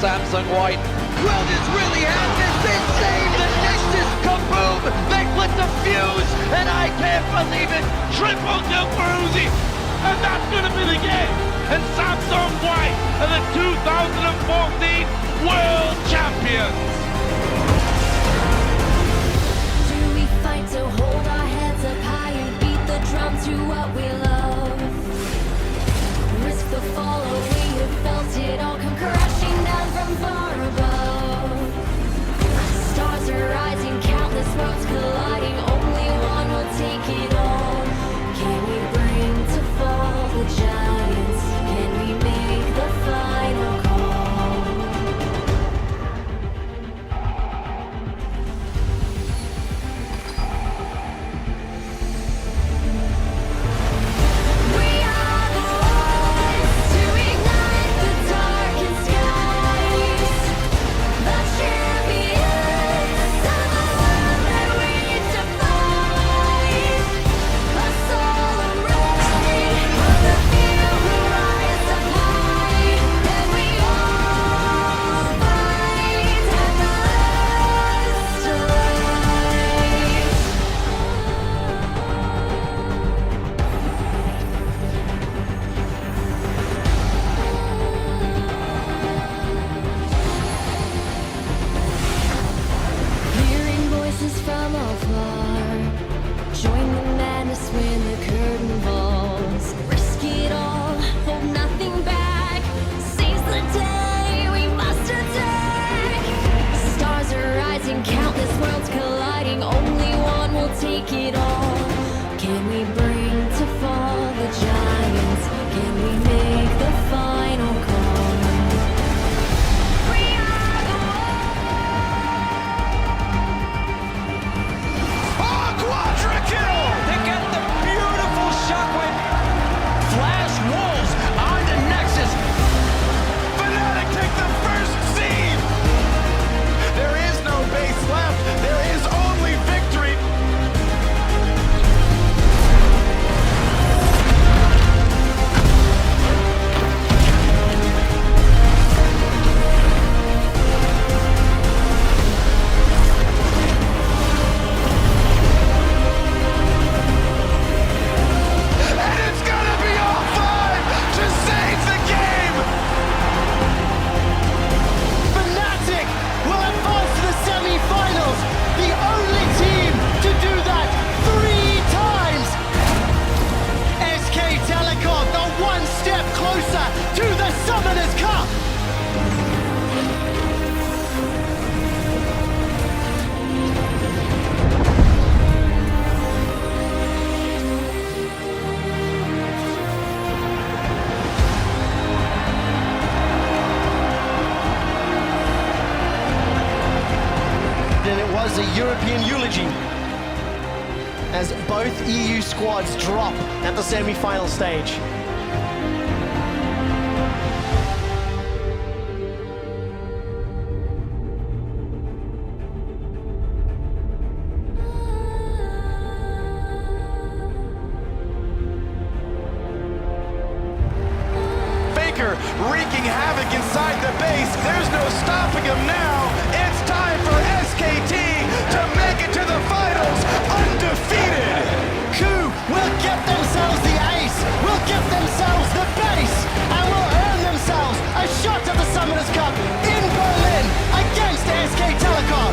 Samsung White. Well, this really happens. They save the Nexus. Kaboom! They lit the fuse, and I can't believe it. Triple to Bruzy, and that's gonna be the game. And Samsung White are the 2014 World Champions. Do we fight to hold our heads up high and beat the drum to what we love? Risk the fall, or we have felt it all come crashing down from far above. Stars are rising, countless worlds colliding. Only one will take it all. Can we bring to fall the giants? Can we make the final call? We are the ones to ignite the darkest skies. The champions of the world that we define. A solemn raid of the few who rise up high. And we all fight at the last light. Hearing voices from afar, join the madness when the curtain falls. Risk it all, hold nothing back. Seize the day, we must attack. Stars are rising, countless worlds colliding. Only one will take it all. Can we bring to fall the giants? Can we make the final call? We are the Quadra kill! They get the beautiful shockwave. Flash Wolves on the Nexus. Fnatic take the first seed. There is no base left. There is only victory. And it's gonna be all five to save the game. Fnatic will advance to the semi-finals, the only team to do that 3 times. SK Telecom, the one step closer to the Summoners Cup. And it was a European eulogy as both EU squads drop at the semi-final stage. Faker wreaking havoc inside the base. There's no stopping him now. It's time for SKT to make it to the finals undefeated. KOO will get themselves the ace, will get themselves the base, and will earn themselves a shot at the Summoners Cup in Berlin against SK Telecom.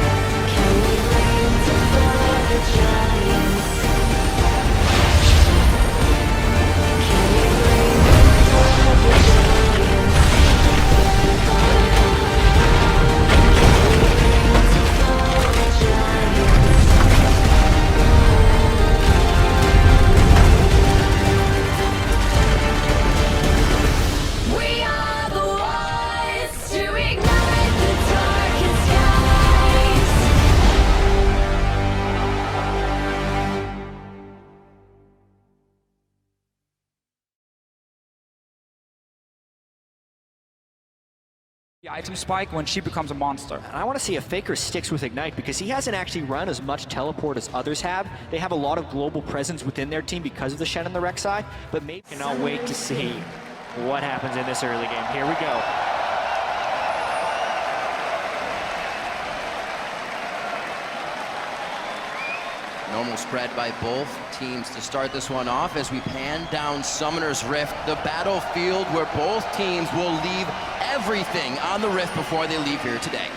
Can we bring to fall the giants? Can we bring to fall the giants? The item spike when she becomes a monster. And I want to see if Faker sticks with Ignite because he hasn't actually run as much teleport as others have. They have a lot of global presence within their team because of the Shen and the Rek'Sai, but maybe cannot wait to see what happens in this early game. Here we go. Normal spread by both teams to start this one off as we pan down Summoner's Rift, the battlefield where both teams will leave everything on the Rift before they leave here today.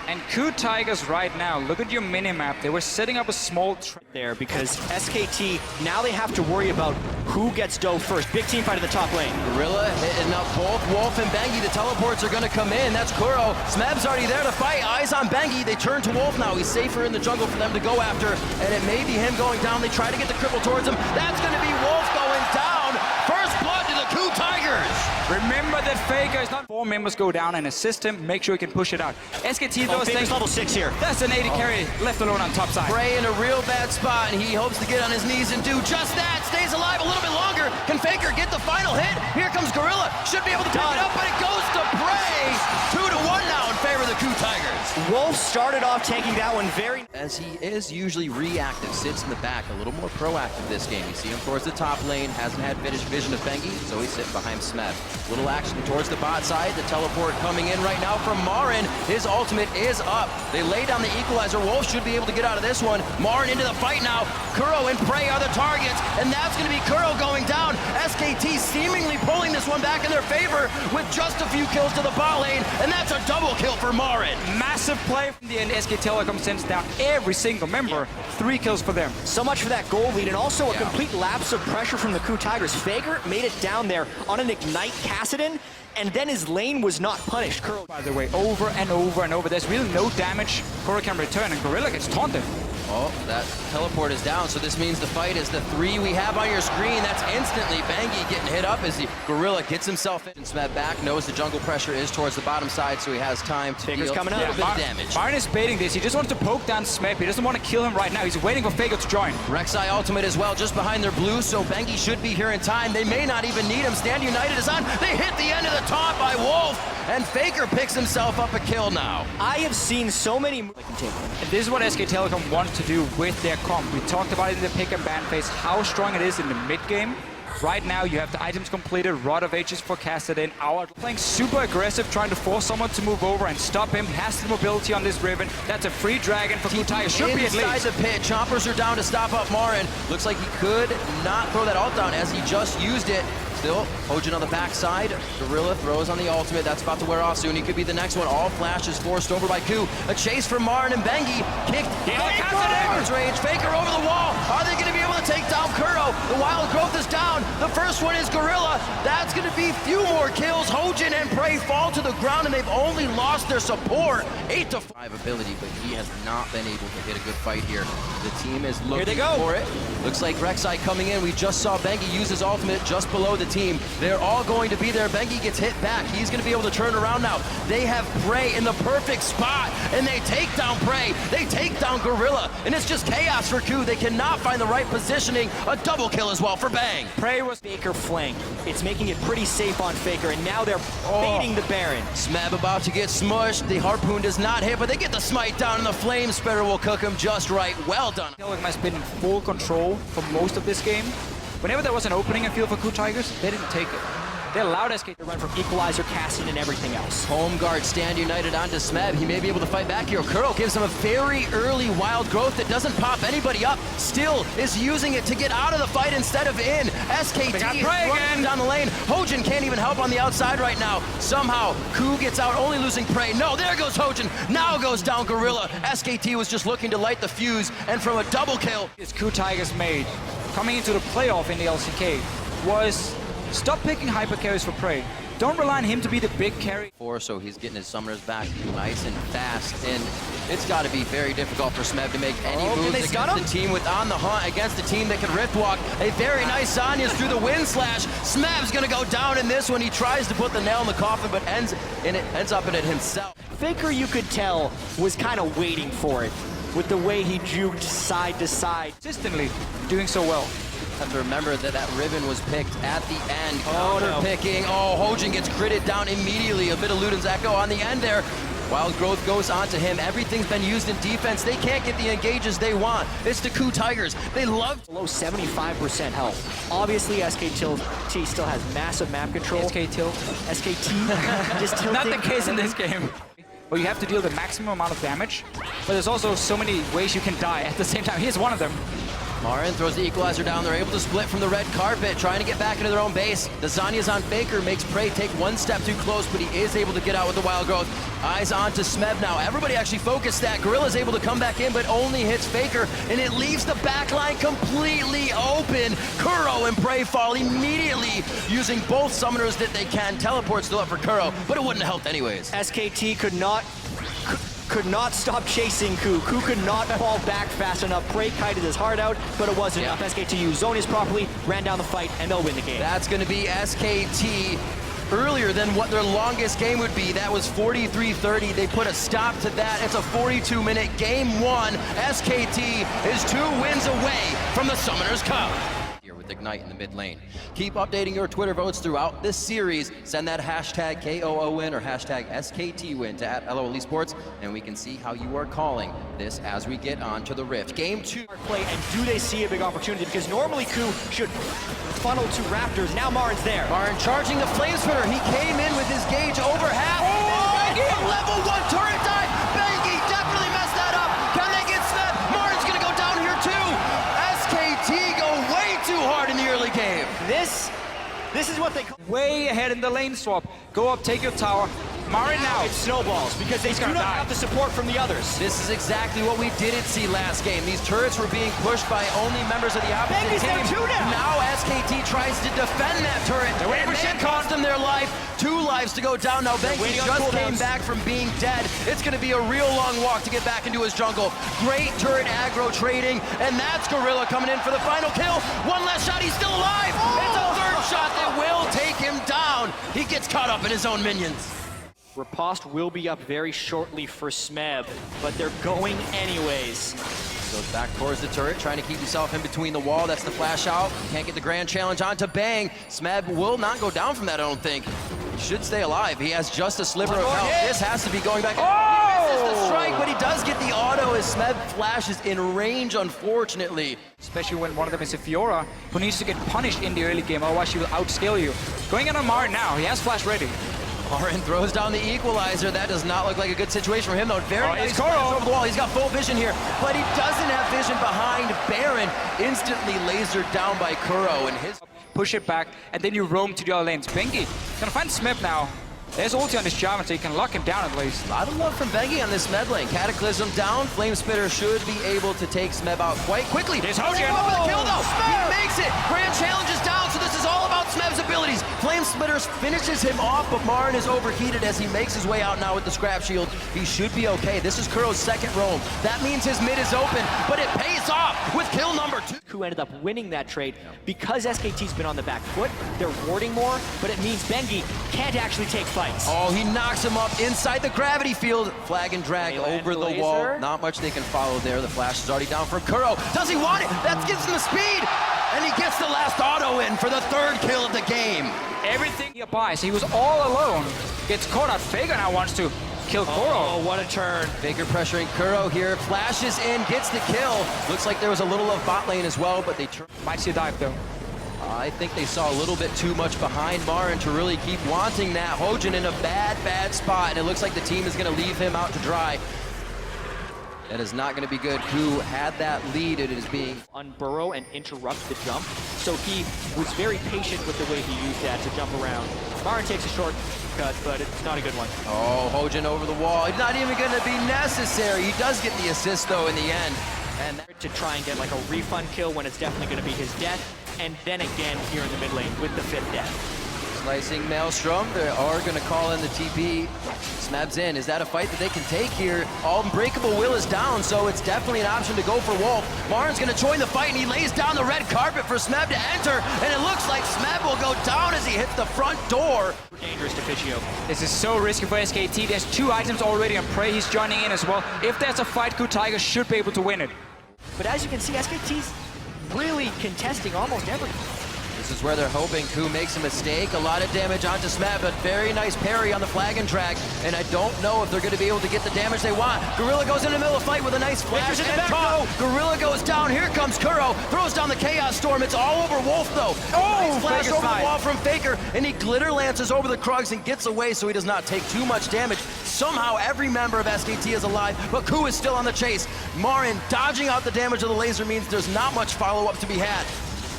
And KOO Tigers right now, look at your minimap. They were setting up a small trap there because SKT, now they have to worry about who gets dough first. Big team fight in the top lane. Gorilla hitting up both Wolf and Bengi. The teleports are going to come in. That's KOO. Smeb's already there to fight. Eyes on Bengi. They turn to Wolf now. He's safer in the jungle for them to go after. And it may be him going down. They try to get the cripple towards him. That's going to be Wolf going down. First blood to the KOO Tigers. Remember that Faker is not 4 members go down and assist him, make sure he can push it out. SKT though Faker's level 6 here. That's an 80 carry left alone on top side. Prey in a real bad spot, and he hopes to get on his knees and do just that. Stays alive a little bit longer. Can Faker get the final hit? Here comes Gorilla. Should be able to pick it up, but it goes to Prey. 2-1 now in favor of the KOO Tigers. Wolf started off taking that one very... As he is usually reactive, sits in the back, a little more proactive this game. You see him towards the top lane, hasn't had finished vision of Bengi, so he's sitting behind Smeb. Little action towards the bot side, the teleport coming in right now from Marin. His ultimate is up. They lay down the equalizer. Wolf should be able to get out of this one. Marin into the fight now. KOO and Prey are the targets, and that's going to be KOO going down. SKT seemingly pulling this one back in their favor with just a few kills to the bot lane, and that's a double kill for Marin. Massive play from the end. SK Telecom sends down every single member. 3 kills for them. So much for that goal lead, and also a complete lapse of pressure from the KOO Tigers. Faker made it down there on an Ignite Kassadin, and then his lane was not punished. KOO, by the way, over and over and over. There's really no damage. KOO can return, and Gorilla gets taunted. Oh, that teleport is down, so this means the fight is the 3 we have on your screen. That's instantly Bengi getting hit up as the Gorilla gets himself in. Smeb back, knows the jungle pressure is towards the bottom side, so he has time to Faker's deal coming a up. little bit of damage. Marin is baiting this. He just wants to poke down Smeb. He doesn't want to kill him right now. He's waiting for Faker to join. Rek'Sai ultimate as well, just behind their blue, so Bengi should be here in time. They may not even need him. Stand United is on. They hit the end of the taunt by Wolf, and Faker picks himself up a kill now. I have seen so many... And this is what SK Telecom wants to do with their comp. We talked about it in the pick and ban phase, how strong it is in the mid game. Right now, you have the items completed, Rod of Ages forecasted in. Our playing super aggressive, trying to force someone to move over and stop him. Has the mobility on this Riven. That's a free dragon for KOO Tigers. Should be at least. Inside the pit, choppers are down to stop up Marin. Looks like he could not throw that ult down as he just used it. Still, Hojin on the backside. Gorilla throws on the ultimate. That's about to wear off soon. He could be the next one. All flashes forced over by KOO. A chase from Marin and Bengi. Kicked. Faker's range. Faker over the wall. Are they going to be able to take down KOO? The wild growth is down. The first one is Gorilla. That's going to be few more kills. Hojin and Prey fall to the ground, and they've only lost their support. 8-5 ability, but he has not been able to hit a good fight here. The team is looking for it. Looks like Rek'Sai coming in. We just saw Bengi use his ultimate just below the team. They're all going to be there. Bengi gets hit back. He's going to be able to turn around now. They have Prey in the perfect spot, and they take down Prey. They take down Gorilla, and it's just chaos for KOO. They cannot find the right positioning. A double kill as well for Bang. Prey was Faker flank. It's making it pretty safe on Faker, and now they're baiting the Baron. Smeb about to get smushed. The harpoon does not hit, but they get the smite down, and the flame spreader will cook him just right. Well done. Telecom has been in full control for most of this game. Whenever there was an opening in field for KOO Tigers, they didn't take it. They allowed SK to run from equalizer, casting, and everything else. Home guard Stand United onto Smeb. He may be able to fight back here. KOO gives him a very early wild growth that doesn't pop anybody up. Still is using it to get out of the fight instead of in. SKT running down the lane. Hojin can't even help on the outside right now. Somehow, KOO gets out, only losing Prey. No, there goes Hojin. Now goes down Gorilla. SKT was just looking to light the fuse, and from a double kill. This KOO Tigers made coming into the playoff in the LCK was stop picking hyper carries for Prey. Don't rely on him to be the big carry. So he's getting his summoners back nice and fast, and it's got to be very difficult for Smeb to make any moves against the team with On the Hunt, against the team that can rift walk. A very nice Zanya's through the wind slash. Smeb's gonna go down in this one. He tries to put the nail in the coffin, but ends up in it himself. Faker, you could tell, was kind of waiting for it with the way he juked side to side. Consistently doing so well. Have to remember that that ribbon was picked at the end. Counter picking. Oh, Hojin gets critted down immediately. A bit of Luden's echo on the end there. Wild growth goes onto him. Everything's been used in defense. They can't get the engages they want. It's the KOO Tigers. They love below 75% health. Obviously, SKT still has massive map control. SK tilt. SKT just tilting. Not the case in this game. where you have to deal the maximum amount of damage, but there's also so many ways you can die at the same time. Here's one of them. Marin throws the equalizer down. They're able to split from the red carpet, trying to get back into their own base. The Zanya's on Faker, makes Prey take one step too close, but he is able to get out with the wild growth. Eyes on to Smeb now. Everybody actually focused that. Gorilla's able to come back in, but only hits Faker, and it leaves the backline completely open. KOO and Prey fall immediately, using both summoners that they can. Teleport still up for KOO, but it wouldn't have helped anyways. SKT could not stop chasing KOO. KOO could not fall back fast enough. Prey kited his heart out, but it wasn't enough. SKT used Zonius properly, ran down the fight, and they'll win the game. That's going to be SKT earlier than what their longest game would be. That was 43-30. They put a stop to that. It's a 42-minute game one. SKT is 2 wins away from the Summoners Cup. Here with Ignite in the mid lane. Keep updating your Twitter votes throughout this series. Send that hashtag KOOWin or hashtag SKTWin to @LOL Esports, and we can see how you are calling this as we get on to the Rift. Game 2. Play, and do they see a big opportunity? Because normally KOO should funnel to Raptors. Now Marin's there. Marin charging the Flame Spitter. He came in with his gauge over half. Oh, level 1 turret dive. Bengi definitely messed that up. Can they get Smeb? Marin's gonna go down here too. SKT go way too hard in the early game. This is what they call Way ahead in the lane swap. Go up, take your tower. Marin now. It snowballs because they do not have the support from the others. This is exactly what we didn't see last game. These turrets were being pushed by only members of the opposite Bengi's team. there too now. Now SKT tries to defend that turret. waiting for It Shin cost them their life. 2 lives to go down. Now Bengi waiting on just came cooldowns. back from being dead. It's going to be a real long walk to get back into his jungle. Great turret aggro trading, and that's Gorilla coming in for the final kill. One last shot, he's still alive. It's a 3rd shot that will take him down. He gets caught up in his own minions. Riposte will be up very shortly for Smeb, but they're going anyways. Goes back towards the turret, trying to keep himself in between the wall. That's the flash out. Can't get the grand challenge onto Bang. Smeb will not go down from that, I don't think. He should stay alive. He has just a sliver of health. This has to be going back. He misses the strike, but he does get the auto as Smeb flashes in range, unfortunately. Especially when one of them is a Fiora, who needs to get punished in the early game, otherwise she will outscale you. Going in on Marin now, he has flash ready. Marin throws down the equalizer. That does not look like a good situation for him, though. Very nice flash over the wall. He's got full vision here, but he doesn't have vision behind Baron. Instantly lasered down by KOO, and his Push it back, and then you roam to the other lanes. Bengi gonna find Smeb now. There's ulti on this Jarvan, so you can lock him down at least. A lot of love from Bengi on this Smeb lane. Cataclysm down. Flame Spitter should be able to take Smeb out quite quickly. There's Hogan. Up with the kill, though. He makes it. Grand challenge is down, so this is all about Smeb's abilities. Flame Spitter finishes him off, but Marin is overheated as he makes his way out now with the scrap shield. He should be okay. This is KOO's 2nd roam. That means his mid is open, but it pays off with kill number 2. KOO ended up winning that trade because SKT's been on the back foot. They're warding more, but it means Bengi can't actually take fights. Oh, he knocks him up inside the gravity field. Flag and drag over the wall. Not much they can follow there. The flash is already down for KOO. Does he want it? That gives him the speed. And he gets the last auto in for the 3rd kill of the game. Everything he buys, he was all alone. Gets caught out. Faker now wants to kill KOO. Oh, what a turn. Faker pressuring KOO here. Flashes in, gets the kill. Looks like there was a little of bot lane as well, but they Might see a dive though. I think they saw a little bit too much behind Marin to really keep wanting that. Hojin in a bad spot, and it looks like the team is going to leave him out to dry. That is not going to be good. KOO had that lead. It is being Unburrow and interrupt the jump, so he was very patient with the way he used that to jump around. Marin takes a shortcut, but it's not a good one. Oh, Hojin over the wall. It's not even going to be necessary. He does get the assist, though, in the end. And to try and get like a refund kill when it's definitely going to be his death. And then again here in the mid lane with the 5th death. Slicing Maelstrom. They are going to call in the TP. Smeb's in. Is that a fight that they can take here? All Unbreakable Will is down, so it's definitely an option to go for Wolf. Marin's going to join the fight, and he lays down the red carpet for Smeb to enter. And it looks like Smeb will go down as he hits the front door. Dangerous to Fischio. This is so risky for SKT. There's 2 items already on Prey. He's joining in as well. If there's a fight, KOO Tiger should be able to win it. But as you can see, SKT's really contesting almost everything. This is where they're hoping KOO makes a mistake. A lot of damage onto Smeb, but very nice parry on the flag and drag. And I don't know if they're going to be able to get the damage they want. Gorilla goes in the middle of the fight with a nice flash and top. Gorilla goes down. Here comes KOO. Throws down the Chaos Storm. It's all over Wolf, though. Nice flash over the wall from Faker. And he glitter lances over the Krugs and gets away so he does not take too much damage. Somehow every member of SKT is alive, but KOO is still on the chase. Marin dodging out the damage of the laser means there's not much follow-up to be had.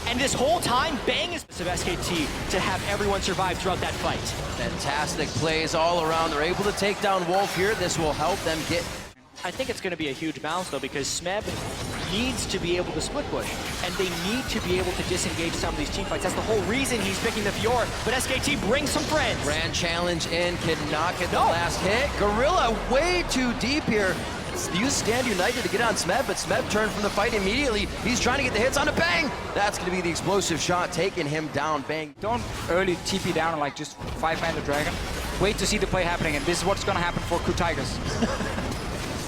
And this whole time, Bang is of SKT to have everyone survive throughout that fight. Fantastic plays all around. They're able to take down Wolf here. This will help them get... I think it's going to be a huge balance, though, because Smeb needs to be able to split push, and they need to be able to disengage some of these team fights. That's the whole reason he's picking the Fiora, but SKT brings some friends. Grand challenge in, cannot get the last hit. Gorilla way too deep here. Use Stand United to get on Smeb, but Smeb turned from the fight immediately. He's trying to get the hits on a Bang. That's going to be the explosive shot, taking him down. Bang. Don't early TP down and like just 5-man the dragon. Wait to see the play happening, and this is what's going to happen for KOO Tigers.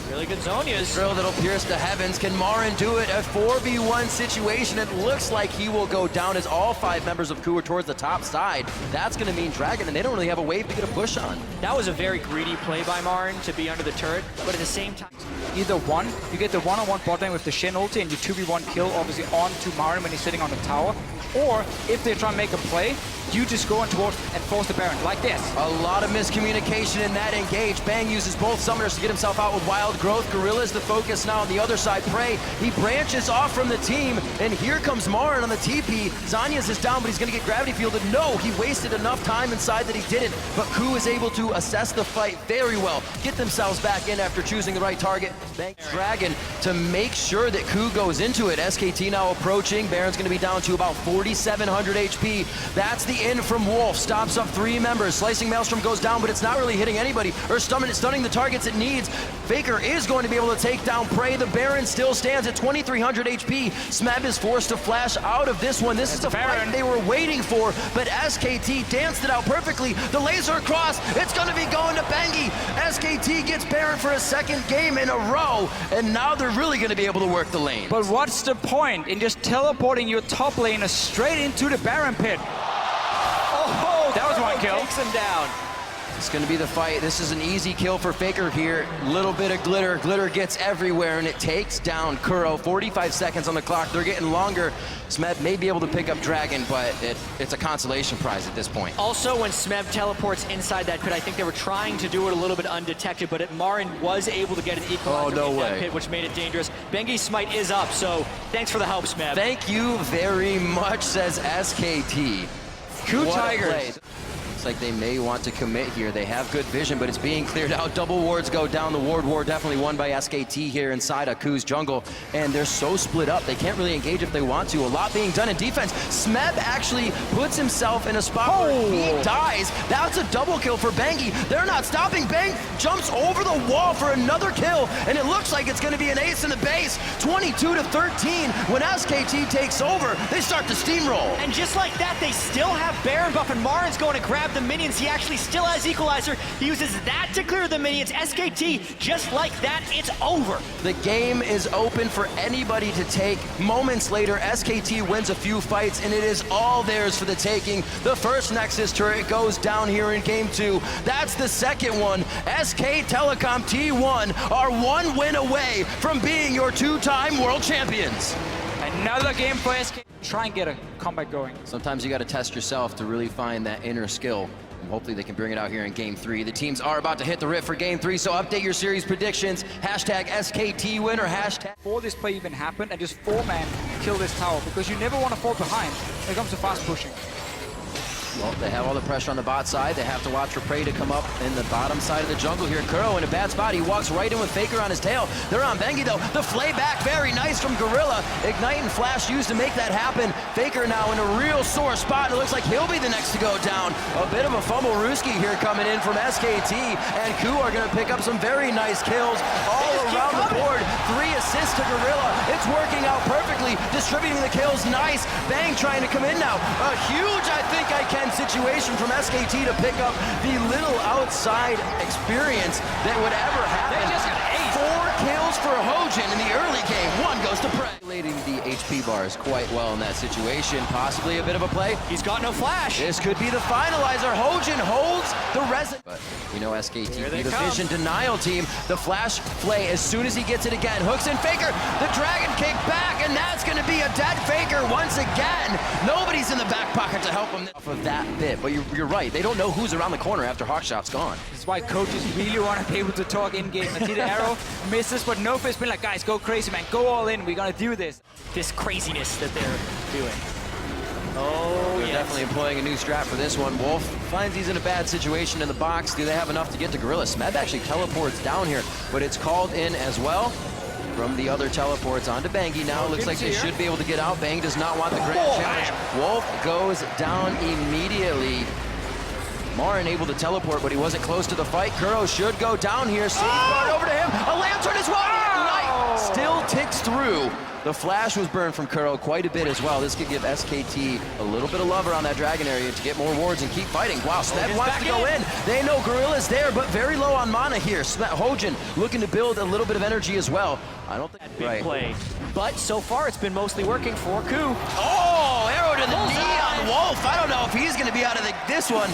Really good Zonias. Drill that'll pierce the heavens. Can Marin do it? A 4v1 situation. It looks like he will go down as all 5 members of KOO are towards the top side. That's going to mean Dragon, and they don't really have a wave to get a push on. That was a very greedy play by Marin to be under the turret, but at the same time... Either one, you get the one-on-one bot lane with the Shen ulti and you 2v1 kill obviously onto Marin when he's sitting on the tower. Or if they try and make a play, you just go in towards and force the Baron like this. A lot of miscommunication in that engage. Bang uses both summoners to get himself out with wild growth. Gorilla's the focus now on the other side. Prey, he branches off from the team, and here comes Marin on the TP. Zanyas is down, but he's going to get gravity fielded. No, he wasted enough time inside that he didn't, but KOO is able to assess the fight very well, get themselves back in after choosing the right target. Bang Dragon to make sure that KOO goes into it. SKT now approaching. Baron's going to be down to about 4,700 HP. That's the in from Wolf. Stops up 3 members. Slicing Maelstrom goes down, but it's not really hitting anybody or stunning the targets it needs. Faker is going to be able to take down Prey. The Baron still stands at 2,300 HP. Smeb is forced to flash out of this one. This is the fight they were waiting for, but SKT danced it out perfectly. The laser across. It's going to be going to Bengi. SKT gets Baron for a 2nd game in a row, and now they're really going to be able to work the lane. But what's the point in just teleporting your top laner straight into the Baron pit? Oh, that was one kill. Takes him down. It's going to be the fight. This is an easy kill for Faker here. Little bit of glitter. Glitter gets everywhere, and it takes down KOO. 45 seconds on the clock. They're getting longer. Smeb may be able to pick up Dragon, but it's a consolation prize at this point. Also, when Smeb teleports inside that pit, I think they were trying to do it a little bit undetected, but Marin was able to get an equalizer in that pit, which made it dangerous. Bengi's smite is up, so thanks for the help, Smeb. Thank you very much, says SKT. KOO Tigers. Looks like they may want to commit here. They have good vision, but it's being cleared out. Double wards go down. The ward war definitely won by SKT here inside of KOO's jungle, and they're so split up. They can't really engage if they want to. A lot being done in defense. Smeb actually puts himself in a spot where he dies. That's a double kill for Bengi. They're not stopping. Bang jumps over the wall for another kill, and it looks like it's going to be an ace in the base. 22-13. When SKT takes over, they start to steamroll. And just like that, they still have Baron buff, and Marin's going to grab the minions. He actually still has equalizer. He uses that to clear the minions. SKT, just like that, it's over. The game is open for anybody to take. Moments later, SKT wins a few fights, and it is all theirs for the taking. The first Nexus turret goes down here in game 2. That's the second one. SK Telecom T1 are 1 win away from being your 2-time world champions. Another game for SK. Try and get a comeback going. Sometimes you got to test yourself to really find that inner skill. And hopefully they can bring it out here in game 3. The teams are about to hit the rift for game 3, so update your series predictions. Hashtag SKT win or hashtag. Before this play even happened, and just 4-man kill this tower, because you never want to fall behind when it comes to fast pushing. Well, they have all the pressure on the bot side. They have to watch for Prey to come up in the bottom side of the jungle here. KOO in a bad spot. He walks right in with Faker on his tail. They're on Bengi, though. The flay back, very nice from Gorilla. Ignite and Flash used to make that happen. Faker now in a real sore spot. It looks like he'll be the next to go down. A bit of a fumble Ruski here coming in from SKT. And KOO are going to pick up some very nice kills all around the board. 3 assists to Gorilla. It's working out perfectly. Distributing the kills, nice. Bang trying to come in now. A huge, I think I can situation from SKT to pick up the little outside experience that would ever happen. They just got 8. 4 kills for Hojin in the early game. 1 goes to Prey. Leading the HP bars quite well in that situation. Possibly a bit of a play. He's got no flash. This could be the finalizer. Hojin holds the resin. But we know SKT, the vision denial team. The flash play as soon as he gets it again. Hooks in Faker. The dragon kick back, and that's going to be a dead Faker once again. Nobody's in the back pocket to help him off of that bit. But you're right. They don't know who's around the corner after Hawkshot's gone. This is why coaches really want to be able to talk in-game. I see the arrow misses, but Nofa's been like, guys, go crazy, man. Go all in. We're going to do this. This craziness that they're doing. Oh, they're definitely employing a new strat for this one. Wolf finds he's in a bad situation in the box. Do they have enough to get to Gorilla? Smeb actually teleports down here, but it's called in as well. From the other teleports onto Bangi now. Looks like they should be able to get out. Bang does not want the grand challenge. Wolf goes down immediately. Marin able to teleport, but he wasn't close to the fight. KOO should go down here. See, brought over to him. A lantern as well. Light still ticks through. The flash was burned from KOO quite a bit as well. This could give SKT a little bit of love around that dragon area to get more wards and keep fighting. Wow, Smeb wants to go in. They know Gorilla's there, but very low on mana here. Hojin looking to build a little bit of energy as well. I don't think Big play. But so far, it's been mostly working for KOO. Oh, arrow to the knee on Wolf. I don't know if he's going to be out of this one.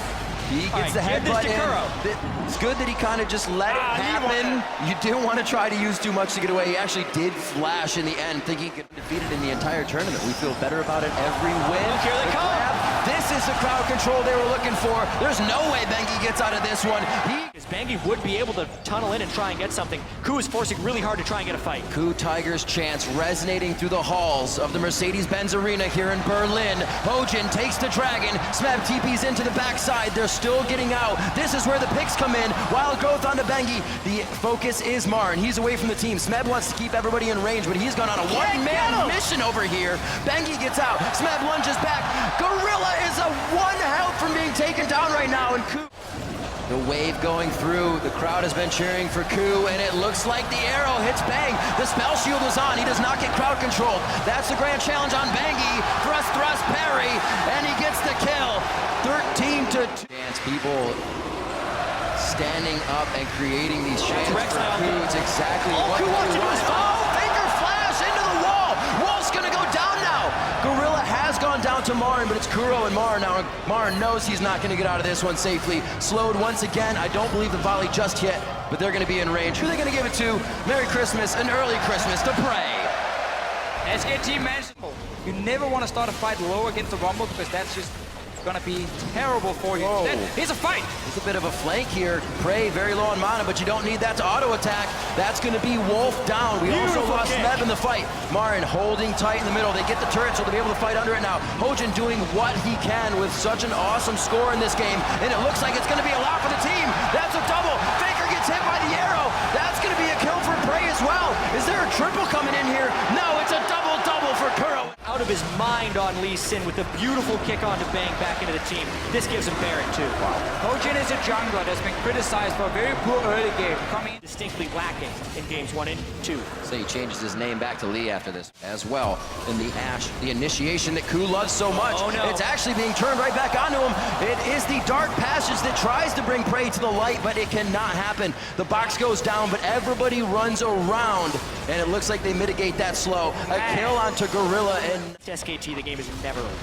He gets the headbutt in. It's good that he kind of just let it happen. You didn't want to try to use too much to get away. He actually did flash in the end, thinking he could defeat it in the entire tournament. We feel better about it every win. Here they come. This is the crowd control they were looking for. There's no way Bangi gets out of this one. Bangi would be able to tunnel in and try and get something. KOO is forcing really hard to try and get a fight. KOO Tigers chants resonating through the halls of the Mercedes-Benz Arena here in Berlin. Hojin takes the dragon. Smeb TP's into the backside. They're still getting out. This is where the picks come in. Wild growth onto Bangi. The focus is Marin. He's away from the team. Smeb wants to keep everybody in range, but he's gone on a one-man mission over here. Bangi gets out. Smeb lunges back. Gorilla is a 1 health from being taken down right now, and KOO. The wave going through. The crowd has been cheering for KOO, and it looks like the arrow hits Bang. The spell shield was on. He does not get crowd controlled. That's the grand challenge on Bangi. Thrust, thrust, parry, and he gets the kill. 13-2. Dance people standing up and creating these chants for KOO. It's exactly what KOO wants to do. Faker flash into the wall. Wolf's gonna go down now. Gorilla has gone down to Marin, but it's KOO and Marin now. Marin knows he's not going to get out of this one safely. Slowed once again. I don't believe the volley just yet, but they're going to be in range. Who are they going to give it to? Merry Christmas, an early Christmas to Prey. SKT managed. You never want to start a fight low against the Rumble because that's just going to be terrible for you. Here's a fight. It's a bit of a flank here. Prey very low on mana, but you don't need that to auto attack. That's going to be Wolf down. We also lost Smeb in the fight. Marin holding tight in the middle. They get the turret, so they'll be able to fight under it now. Hojin doing what he can with such an awesome score in this game, and it looks like it's going to be a lot for the team. That's a double. Faker gets hit by the arrow. That's going to be a kill for Prey as well. Is there a triple coming in here? No, it's a double-double for KOO. Out of his mind on Lee Sin with a beautiful kick onto Bang back into the team. This gives him Baron too. Wow. Hojin is a jungler that's been criticized for a very poor early game. Coming distinctly lacking in games 1 and 2. So he changes his name back to Lee after this as well. In the Ash, the initiation that KOO loves so much. Oh, no. It's actually being turned right back onto him. It is the dark passage that tries to bring Prey to the light, but it cannot happen. The box goes down, but everybody runs around, and it looks like they mitigate that slow. A kill onto Gorilla, and SKT, the game is never over.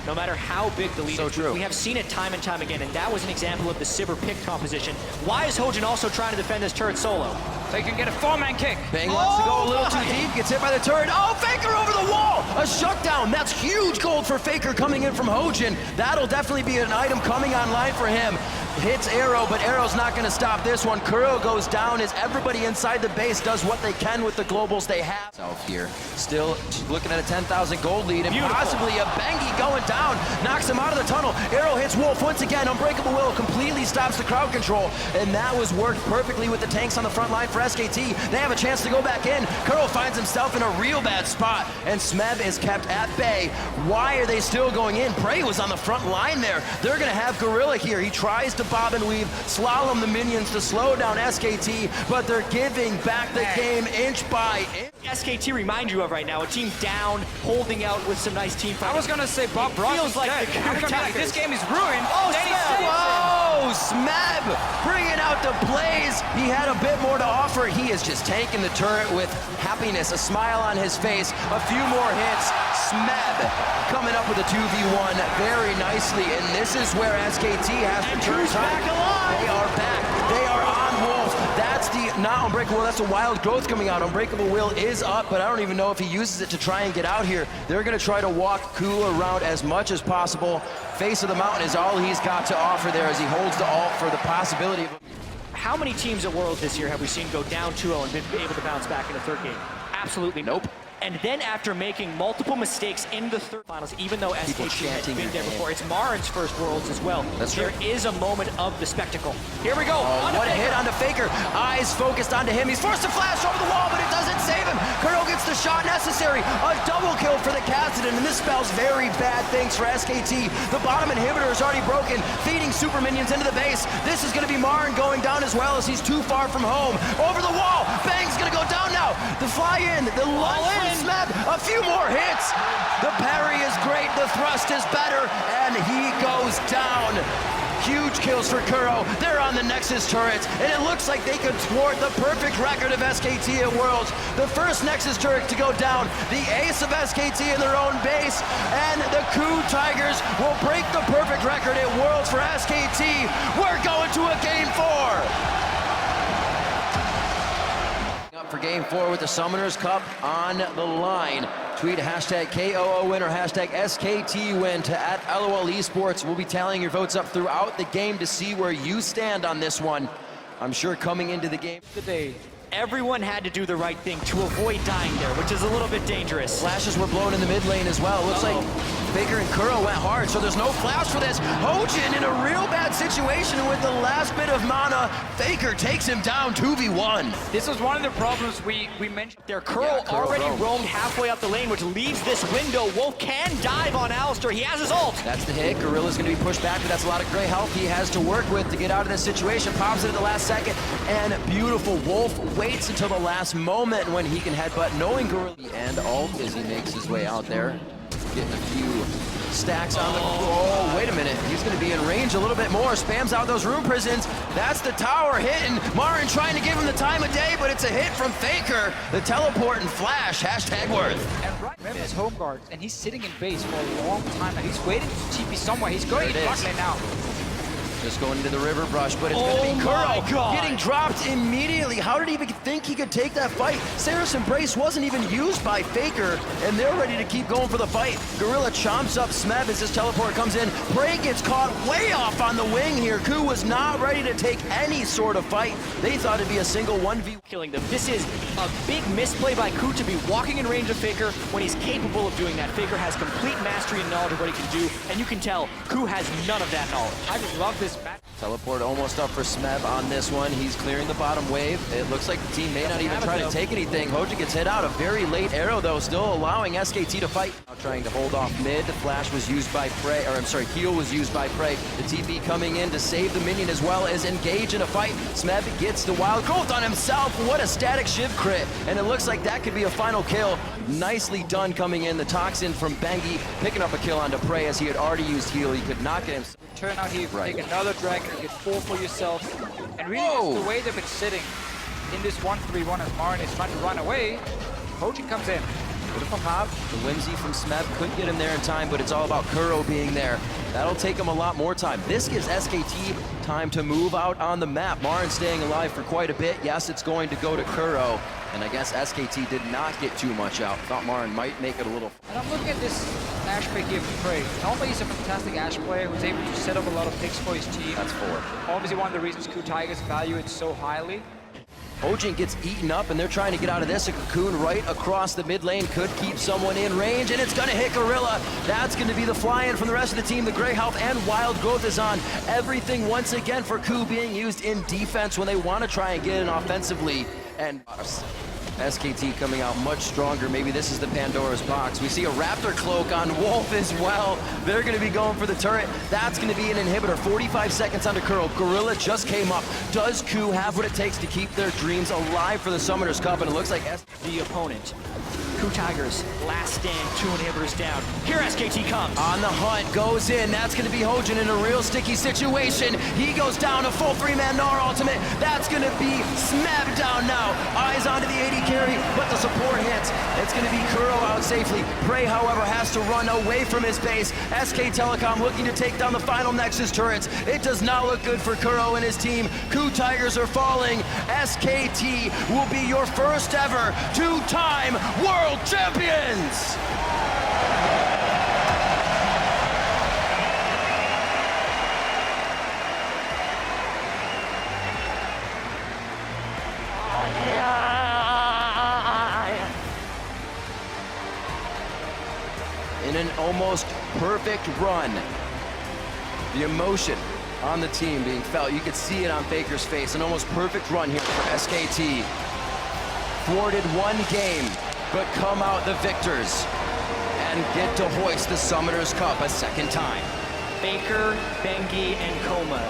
No matter how big the lead is. True. We have seen it time and time again, and that was an example of the Sivir pick composition. Why is Hojin also trying to defend this turret solo? So he can get a 4-man kick. Bang wants to go a little too deep, gets hit by the turret. Oh, Faker over the wall! A shutdown. That's huge gold for Faker coming in from Hojin. That'll definitely be an item coming online for him. Hits Arrow, but Arrow's not going to stop this one. KOO goes down as everybody inside the base does what they can with the globals they have. Here, still looking at a 10,000 gold lead, and possibly a Bangi going down. Knocks him out of the tunnel. Arrow hits Wolf once again. Unbreakable Will completely stops the crowd control, and that was worked perfectly with the tanks on the front line for SKT. They have a chance to go back in. KOO finds himself in a real bad spot, and Smeb is kept at bay. Why are they still going in? Prey was on the front line there. They're going to have Gorilla here. He tries to bob and weave, slalom the minions to slow down SKT, but they're giving back the game inch by inch. SKT remind you of right now, a team down, holding out with some nice team fighting. I was going to say Bob Ross feels like dead. the KOO Tigers. This game is ruined. Oh, Then he Smeb! Whoa! Smeb Smeb bringing out the plays. He had a bit more to offer. He is just tanking the turret with happiness, a smile on his face. A few more hits. Smeb coming up with a 2v1 very nicely, and this is where SKT has to turn back alive. They are back. They are on Wolf. That's the not Unbreakable. That's a wild growth coming out. Unbreakable Will is up, but I don't even know if he uses it to try and get out here. They're going to try to walk KOO around as much as possible. Face of the mountain is all he's got to offer there as he holds the ult for the possibility of. How many teams at Worlds this year have we seen go down 2-0 and been able to bounce back in the third game? Absolutely nope. And then after making multiple mistakes in the third finals, even though SKT had been there before, it's Marin's first Worlds as well. That's true. There is a moment of the spectacle. Here we go. What a hit on the Faker. Eyes focused onto him. He's forced to flash over the wall, but it doesn't save him. KOO gets the shot necessary. A double kill for the Kassadin, and this spells very bad things for SKT. The bottom inhibitor is already broken, feeding super minions into the base. This is going to be Marin going down as well as he's too far from home. Over the wall. Bang's going to go down now. The fly in. The lunge from Smeb. A few more hits. The parry is great. The thrust is better. And he goes down. Huge kills for KOO. They're on the Nexus turret, and it looks like they could thwart the perfect record of SKT at Worlds. The first Nexus turret to go down, the ace of SKT in their own base, and the KOO Tigers will break the perfect record at Worlds for SKT. We're going to a Game 4. Up for Game 4 with the Summoners Cup on the line. Tweet hashtag KOO win or hashtag SKT win to @LOL Esports. We'll be tallying your votes up throughout the game to see where you stand on this one. I'm sure coming into the game Today, everyone had to do the right thing to avoid dying there, which is a little bit dangerous. Flashes were blown in the mid lane as well. It looks like Faker and KOO went hard, so there's no flash for this. Hojin in a real bad situation with the last bit of mana. Faker takes him down 2v1. This was one of the problems we mentioned. Their KOO already roamed halfway up the lane, which leaves this window. Wolf can dive on Alistar. He has his ult. That's the hit. Gorilla's going to be pushed back, but that's a lot of gray health he has to work with to get out of this situation. Pops it at the last second, and beautiful Wolf waits until the last moment when he can headbutt, knowing Gorilla. And ult as he makes his way out there. Getting a few stacks on the... Oh, wait a minute. He's going to be in range a little bit more. Spams out those room prisons. That's the tower hitting. Marin trying to give him the time of day, but it's a hit from Faker. The teleport and flash. Hashtag worth. And right, remember his home guard, and he's sitting in base for a long time, and he's waiting to TP somewhere. He's going in front lane now. Just going into the river brush, but it's going to be KOO getting dropped immediately. How did he even think he could take that fight? Sarah's Embrace wasn't even used by Faker, and they're ready to keep going for the fight. Gorilla chomps up Smeb as his teleport comes in. Prey gets caught way off on the wing here. KOO was not ready to take any sort of fight. They thought it'd be a single 1v. Killing them. This is a big misplay by KOO to be walking in range of Faker when he's capable of doing that. Faker has complete mastery and knowledge of what he can do, and you can tell KOO has none of that knowledge. I just love this match. Teleport almost up for Smeb on this one. He's clearing the bottom wave. It looks like the team may not even try to take anything. Hojin gets hit out. A very late arrow, though, still allowing SKT to fight. Now trying to hold off mid. The flash was used by Prey, or I'm sorry, heal was used by Prey. The TP coming in to save the minion as well as engage in a fight. Smeb gets the wild growth on himself. What a static shiv crit. And it looks like that could be a final kill. Nicely done coming in. The Toxin from Bengi picking up a kill onto Prey as he had already used heal. He could not get him. Turn out here, take another dragon, get 4 for yourself. And really, just the way they've been sitting in this 1-3-1 as Marin is trying to run away, Hojin comes in. Beautiful pop. The whimsy from Smeb couldn't get him there in time, but it's all about KOO being there. That'll take him a lot more time. This gives SKT time to move out on the map. Marin staying alive for quite a bit. Yes, it's going to go to KOO. And I guess SKT did not get too much out. Thought Marin might make it a little... And I'm looking at this Ashe pick here for Prey. Normally he's a fantastic Ashe player who's able to set up a lot of picks for his team. That's 4. Obviously one of the reasons KOO Tigers value it so highly. Hojin gets eaten up, and they're trying to get out of this. A cocoon right across the mid lane could keep someone in range, and it's going to hit Gorilla. That's going to be the fly-in from the rest of the team. The Gray Health and Wild Growth is on. Everything once again for KOO being used in defense when they want to try and get in offensively. And SKT coming out much stronger. Maybe this is the Pandora's box. We see a Raptor Cloak on Wolf as well. They're going to be going for the turret. That's going to be an inhibitor. 45 seconds under KOO. Gorilla just came up. Does KOO have what it takes to keep their dreams alive for the Summoners Cup? And it looks like the opponent, KOO Tigers, last stand, 2 inhibitors down. Here SKT comes. On the hunt, goes in. That's going to be Hojin in a real sticky situation. He goes down a full 3-man Gnar ultimate. That's going to be smacked down now. Eyes onto the AD carry, but the support hits. It's going to be KOO out safely. Prey, however, has to run away from his base. SK Telecom looking to take down the final Nexus turrets. It does not look good for KOO and his team. KOO Tigers are falling. SKT will be your first ever 2-time world champions! In an almost perfect run, the emotion on the team being felt. You could see it on Faker's face. An almost perfect run here for SKT. Thwarted one game, but come out the victors and get to hoist the Summoners Cup a second time. Faker, Bengi, and Koma,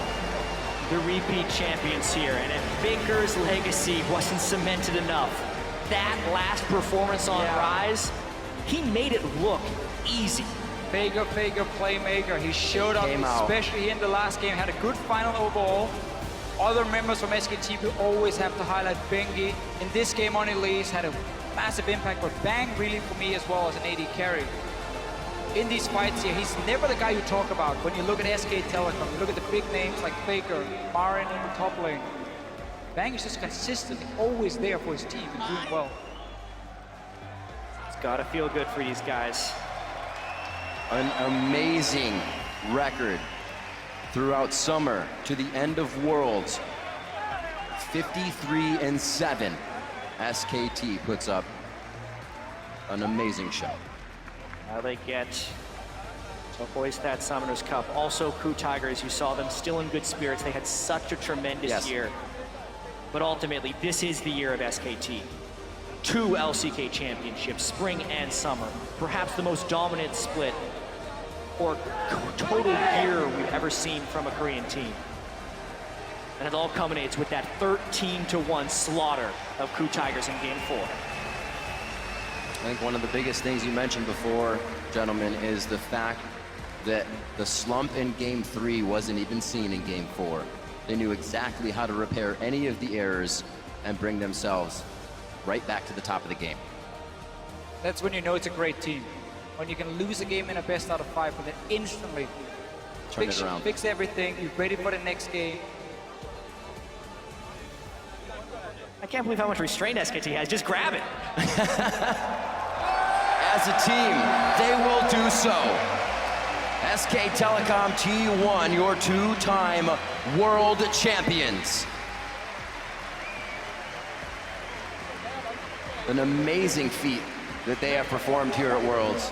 the repeat champions here. And if Faker's legacy wasn't cemented enough, that last performance on Rise, he made it look easy. Faker, playmaker. He showed up, especially in the last game, had a good final overall. Other members from SKT will always have to highlight Bengi. In this game on Elise, had a massive impact, but Bang really for me as well as an AD carry. In these fights here, he's never the guy you talk about. When you look at SK Telecom, you look at the big names like Faker, Marin in the top lane. Bang is just consistently always there for his team and doing well. It's gotta feel good for these guys. An amazing record throughout summer to the end of Worlds. 53-7. SKT puts up an amazing show. Now they get to hoist that Summoners Cup. Also, KOO Tigers, you saw them still in good spirits. They had such a tremendous year. But ultimately, this is the year of SKT. 2 LCK championships, spring and summer. Perhaps the most dominant split or total year we've ever seen from a Korean team. And it all culminates with that 13-1 slaughter of KOO Tigers in Game 4. I think one of the biggest things you mentioned before, gentlemen, is the fact that the slump in Game 3 wasn't even seen in Game 4. They knew exactly how to repair any of the errors and bring themselves right back to the top of the game. That's when you know it's a great team. When you can lose a game in a best out of 5, but then instantly Turn it around. Fix everything, you're ready for the next game. I can't believe how much restraint SKT has. Just grab it. As a team, they will do so. SK Telecom T1, your 2-time world champions. An amazing feat that they have performed here at Worlds.